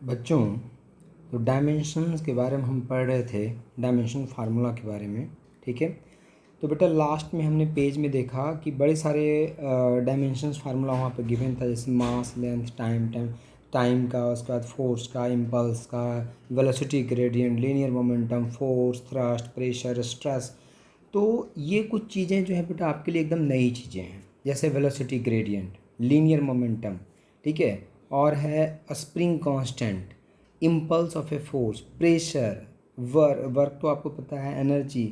बच्चों, तो डायमेंशंस के बारे में हम पढ़ रहे थे, डायमेंशन फार्मूला के बारे में। ठीक है, तो बेटा लास्ट में हमने पेज में देखा कि बड़े सारे डायमेंशंस फार्मूला वहाँ पे गिवन था, जैसे मास, लेंथ, टाइम का, उसके बाद फोर्स का, इम्पल्स का, velocity gradient, linear momentum, force, thrust, pressure, stress. तो ये कुछ चीज़ें जो है बेटा आपके लिए एकदम नई चीज़ें हैं, जैसे वेलोसिटी ग्रेडियंट, लीनियर मोमेंटम, ठीक है, और है spring constant, impulse of a force, pressure, work तो आपको पता है, एनर्जी।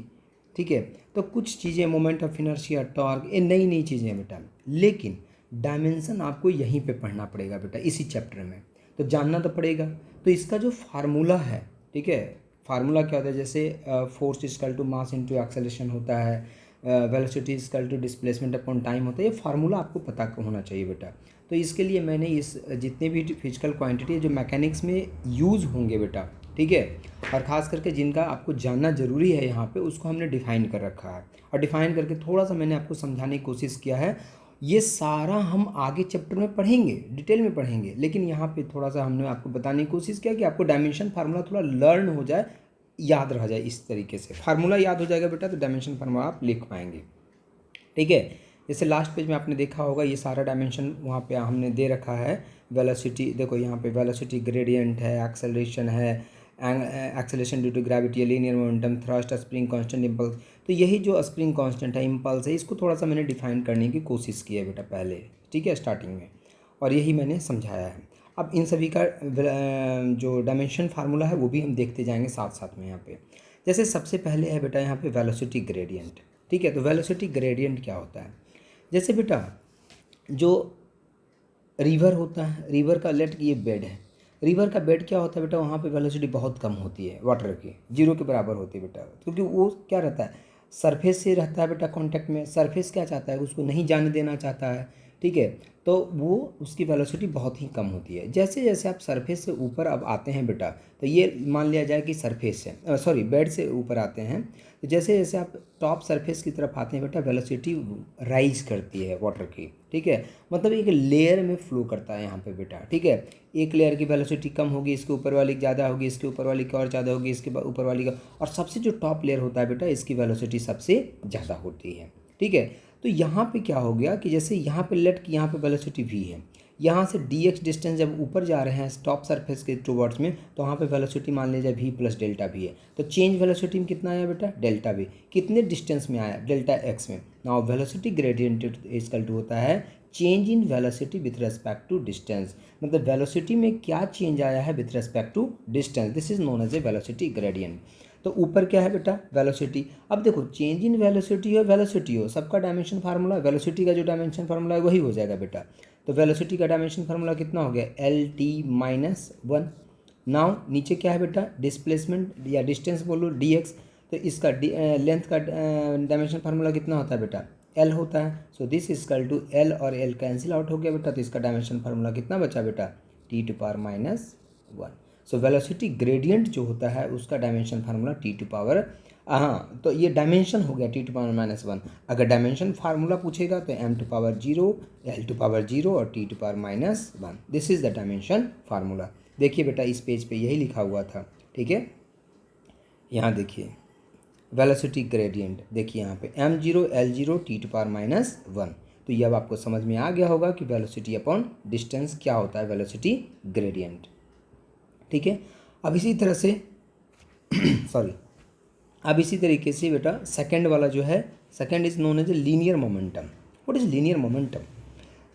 ठीक है, तो कुछ चीज़ें, मोमेंट ऑफ इनर्शिया, टॉर्क, ये नई नई चीज़ें हैं बेटा। लेकिन डायमेंशन आपको यहीं पे पढ़ना पड़ेगा बेटा, इसी चैप्टर में तो जानना तो पड़ेगा। तो इसका जो फार्मूला है, ठीक है, फार्मूला क्या होता है, जैसे force equal to mass into acceleration होता है, velocity equal to displacement upon time होता है। ये फार्मूला आपको पता होना चाहिए बेटा। तो इसके लिए मैंने इस जितने भी फिजिकल क्वांटिटी जो मैकेनिक्स में यूज़ होंगे बेटा, ठीक है, और ख़ास करके जिनका आपको जानना ज़रूरी है यहाँ पे, उसको हमने डिफ़ाइन कर रखा है। और डिफ़ाइन करके थोड़ा सा मैंने आपको समझाने की कोशिश किया है। ये सारा हम आगे चैप्टर में पढ़ेंगे, डिटेल में पढ़ेंगे, लेकिन यहाँ पे थोड़ा सा हमने आपको बताने की कोशिश किया कि आपको डायमेंशन फार्मूला थोड़ा लर्न हो जाए, याद रह जाए। इस तरीके से फार्मूला याद हो जाएगा बेटा, तो डायमेंशन फार्मूला आप लिख पाएंगे। ठीक है, जैसे लास्ट पेज में आपने देखा होगा, ये सारा डायमेंशन वहाँ पे हमने दे रखा है। वेलोसिटी देखो, यहाँ पे वेलोसिटी ग्रेडियंट है, एक्सेलरेशन है, acceleration due to gravity, linear momentum, thrust, spring constant, impulse. तो यही जो स्प्रिंग कांस्टेंट है, इम्पल्स है, इसको थोड़ा सा मैंने डिफाइन करने की कोशिश की है बेटा पहले, ठीक है, स्टार्टिंग में, और यही मैंने समझाया है। अब इन सभी का जो डायमेंशन फार्मूला है वो भी हम देखते जाएंगे साथ साथ में यहाँ पे। जैसे सबसे पहले है बेटा यहाँ पे वेलोसिटी ग्रेडियंट। ठीक है, तो वेलोसिटी ग्रेडियंट क्या होता है, जैसे बेटा जो रिवर होता है, रिवर का लेट ये बेड है, रिवर का बेड क्या होता है बेटा, वहाँ पे वेलोसिटी बहुत कम होती है, वाटर की जीरो के बराबर होती है बेटा, क्योंकि वो क्या रहता है, सरफेस से रहता है बेटा कांटेक्ट में। सरफेस क्या चाहता है, उसको नहीं जाने देना चाहता है। ठीक है, तो वो उसकी वेलोसिटी बहुत ही कम होती है। जैसे जैसे आप सरफेस से ऊपर अब आते हैं बेटा, तो ये मान लिया जाए कि सरफेस से सॉरी बेड से ऊपर आते हैं, तो जैसे जैसे आप टॉप सरफेस की तरफ आते हैं बेटा, वेलोसिटी राइज करती है वाटर की। ठीक है, मतलब एक लेयर में फ्लो करता है यहाँ पे बेटा। ठीक है, एक लेयर की वेलोसिटी कम होगी, इसके ऊपर वाली ज़्यादा होगी, इसके ऊपर वाली की और ज़्यादा होगी, इसके ऊपर वाली का, और सबसे जो टॉप लेयर होता है बेटा, इसकी वेलोसिटी सबसे ज़्यादा होती है। ठीक है, तो यहाँ पे क्या हो गया कि जैसे यहाँ पे लेट की यहाँ पे वेलोसिटी v है, यहाँ से dx डिस्टेंस जब ऊपर जा रहे हैं टॉप सरफेस के टूवर्ड्स में, तो वहाँ पे वेलोसिटी मान लीजिए v प्लस डेल्टा v है। तो चेंज वेलोसिटी में कितना आया बेटा, डेल्टा v। कितने डिस्टेंस में आया, डेल्टा x में। Now velocity gradient equal to होता है change in velocity with respect to distance, मतलब वेलोसिटी में क्या चेंज आया है with respect to distance, this is known as a velocity gradient. तो ऊपर क्या है बेटा, वेलोसिटी। अब देखो, चेंज इन वेलोसिटी हो, सबका डायमेंशन फार्मूला, वेलोसिटी का जो डायमेंशन फार्मूला है वही हो जाएगा बेटा। तो वेलोसिटी का डायमेंशन फार्मूला कितना हो गया, L T minus one. Now नीचे क्या है बेटा, डिस्प्लेसमेंट या डिस्टेंस बोलो, डी एक्स। तो इसका लेंथ का डायमेंशन फार्मूला कितना होता है बेटा, एल होता है। So this equal to L और एल कैंसिल आउट हो गया बेटा, तो इसका डायमेंशन फार्मूला कितना बचा बेटा, T to power minus one. So velocity gradient जो होता है उसका dimension formula T to power, हाँ, तो ये डायमेंशन हो गया T to power minus one. अगर डायमेंशन फार्मूला पूछेगा तो M to power zero, L to power zero और T to power minus one, this is the dimension formula. देखिए बेटा, इस पेज पे यही लिखा हुआ था। ठीक है, यहाँ देखिए वेलोसिटी ग्रेडियंट, देखिए यहाँ पे M zero, L zero, T to power minus one. तो ये अब आपको समझ में आ गया होगा कि वेलोसिटी अपॉन डिस्टेंस क्या होता है, वेलोसिटी ग्रेडियंट। ठीक है, अब इसी तरह से सॉरी, अब इसी तरीके से बेटा सेकंड वाला जो है, second is known as a linear momentum. What is linear momentum,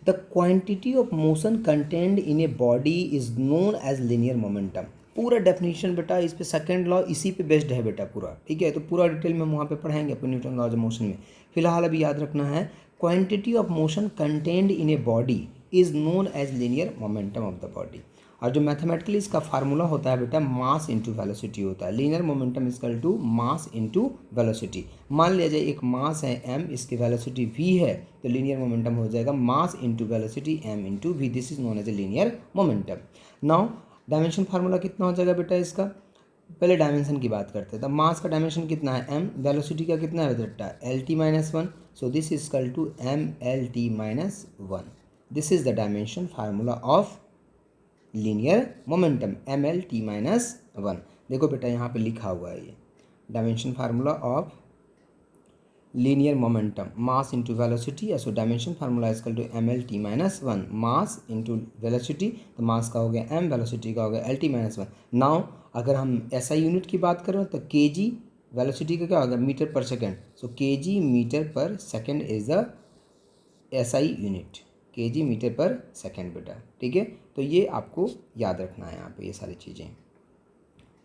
the quantity of motion contained in a body is known as linear momentum. पूरा डेफिनेशन बेटा इस पे सेकंड लॉ इसी पे बेस्ड है बेटा पूरा। ठीक है, तो पूरा डिटेल में हम वहाँ पे पढ़ाएंगे अपने न्यूटन लॉज ऑफ मोशन में। फिलहाल अभी याद रखना है, quantity of motion contained in a body is known as linear momentum of the body. और जो मैथमेटिकली इसका फार्मूला होता है बेटा, मास इंटू वेलोसिटी होता है। Linear momentum equal to mass into velocity. मान लिया जाए एक मास है m, इसकी वेलोसिटी v है, तो लीनियर मोमेंटम हो जाएगा mass into velocity m into v, this is known as a linear momentum. Now dimension formula कितना हो जाएगा बेटा इसका, पहले डायमेंशन की बात करते हैं। तो मास का डायमेंशन कितना है m, वेलोसिटी का कितना है बेटा, L T minus one. So this is equal to M L T minus one, this is the dimension formula of linear momentum mlt minus 1। देखो बेटा यहाँ पे लिखा हुआ है ये dimension formula of linear momentum mass into velocity. So dimension formula is equal to mlt minus 1, mass into velocity, तो mass का हो गया m, वेलोसिटी का हो गया lt माइनस 1। नाउ अगर हम SI यूनिट की बात करें तो kg, वेलोसिटी का क्या होगा मीटर पर सेकेंड, सो kg मीटर पर second is the SI unit, kg metre पर सेकेंड बेटा। ठीक है, तो ये आपको याद रखना है यहाँ पे ये सारी चीज़ें।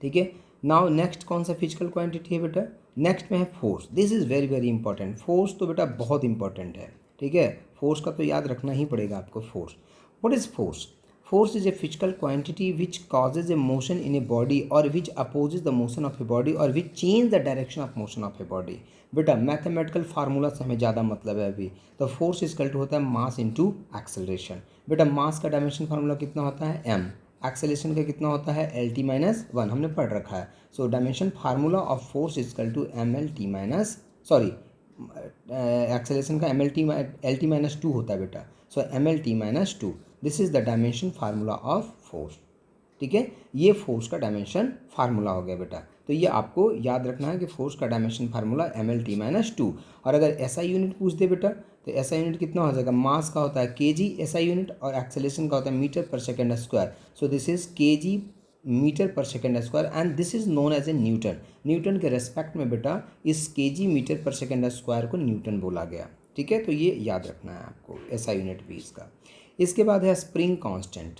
ठीक है, नाउ नेक्स्ट कौन सा फिजिकल क्वांटिटी है बेटा, नेक्स्ट में है force. This is very very important. Force तो बेटा बहुत इंपॉर्टेंट है। ठीक है, फोर्स का तो याद रखना ही पड़ेगा आपको। Force, what is force? Force is a physical quantity which causes a motion in a body or which opposes the motion of a body or which change the direction of motion of a body। बेटा mathematical formula से हमें ज़्यादा मतलब है अभी। तो force equal to होता है मास इंटू एक्सेलरेशन। बेटा मास का डायमेंशन फार्मूला कितना होता है m, एक्सेलरेशन का कितना होता है lt माइनस 1, हमने पढ़ रखा है। So dimension formula of force equal to mlt minus acceleration का lt माइनस 2 होता है बेटा। So mlt minus 2, this is the dimension formula of force. ठीक है, ये फोर्स का डायमेंशन फार्मूला हो गया बेटा। तो ये आपको याद रखना है कि फोर्स का डायमेंशन फार्मूला mlt माइनस 2। और अगर SI यूनिट पूछ दे बेटा तो SI यूनिट कितना हो जाएगा, मास का होता है kg SI यूनिट और एक्सेलरेशन का होता है मीटर पर second square. So this is kg metre पर second square and this is known as a newton. Newton के रेस्पेक्ट में बेटा इस kg मीटर पर सेकेंड स्क्वायर को न्यूटन बोला गया। ठीक है, तो ये याद रखना है आपको SI यूनिट भी इसका। इसके बाद है स्प्रिंग कांस्टेंट।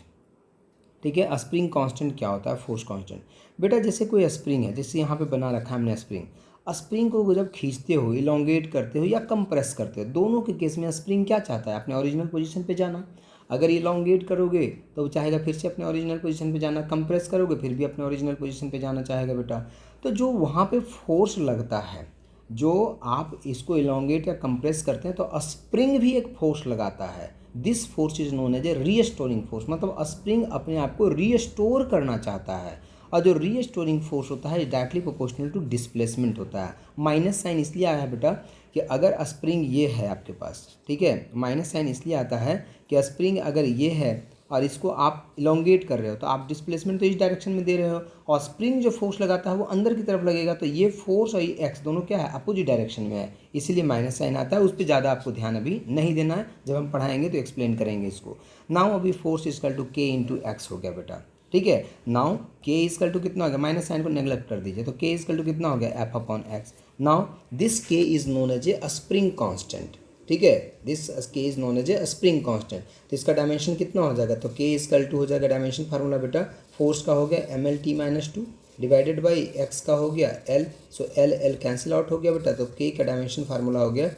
ठीक है, स्प्रिंग कांस्टेंट क्या होता है, फोर्स कांस्टेंट। बेटा जैसे कोई स्प्रिंग है, जैसे यहाँ पे बना रखा है हमने स्प्रिंग, स्प्रिंग को जब खींचते हो, इलोंगेट करते हो या कंप्रेस करते हो, दोनों के केस में स्प्रिंग क्या चाहता है, अपने ओरिजिनल पोजीशन पे जाना। अगर इलोंगेट करोगे तो वो चाहेगा फिर से अपने ओरिजिनल पोजीशन पे जाना, कंप्रेस करोगे फिर भी अपने ओरिजिनल पोजीशन पे जाना चाहेगा बेटा। तो जो वहाँ पे फोर्स लगता है, जो आप इसको इलोंगेट या कंप्रेस करते हैं, तो स्प्रिंग भी एक फोर्स लगाता है। This force is known as a restoring force. मतलब स्प्रिंग अपने आप को रीस्टोर करना चाहता है, और जो रीस्टोरिंग फोर्स होता है डायरेक्टली प्रोपोर्शनल टू डिस्प्लेसमेंट होता है। माइनस साइन इसलिए आया है बेटा कि अगर स्प्रिंग ये है आपके पास, ठीक है, माइनस साइन इसलिए आता है कि स्प्रिंग अगर ये है और इसको आप इलोंगेट कर रहे हो तो आप डिस्प्लेसमेंट तो इस डायरेक्शन में दे रहे हो, और स्प्रिंग जो फोर्स लगाता है वो अंदर की तरफ लगेगा, तो ये फोर्स और ये एक्स दोनों क्या है, अपोजिट डायरेक्शन में है, इसीलिए माइनस साइन आता है। उस पर ज़्यादा आपको ध्यान अभी नहीं देना है, जब हम पढ़ाएंगे तो एक्सप्लेन करेंगे इसको। नाउ अभी फोर्स इक्वल टू के इंटू एक्स हो गया बेटा। ठीक है, नाउ के इक्वल टू कितना हो गया, माइनस साइन को नेग्लेक्ट कर दीजिए, तो के इक्वल टू कितना हो गया, F upon X. Now this K is known as a spring constant. ठीक है, this K is known as a spring constant. तो इसका डायमेंशन कितना हो जाएगा, तो के इक्वल टू हो जाएगा डायमेंशन फार्मूला बेटा, फोर्स का हो गया mlt minus 2 divided by x का हो गया l। So L L cancel out हो गया बेटा, तो के का डायमेंशन फार्मूला हो गया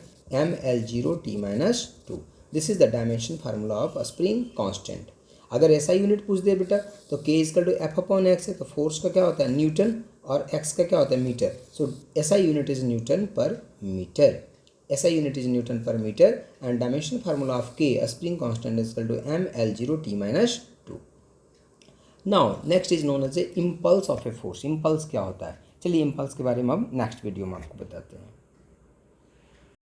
ml0t minus 2। This is the dimension formula of spring constant. अगर ऐसा यूनिट पूछ दे बेटा तो K equal to F upon X है, तो फोर्स का क्या होता है न्यूटन और एक्स का क्या होता है मीटर। सो ऐसा यूनिट इज न्यूटन पर metre, SI unit is Newton per meter and dimension formula of K, a spring constant, is equal to ml0t minus 2. Now next is known as the impulse of a force। impulse क्या होता है, चलिए impulse के बारे में अब next video में आपको बताते हैं।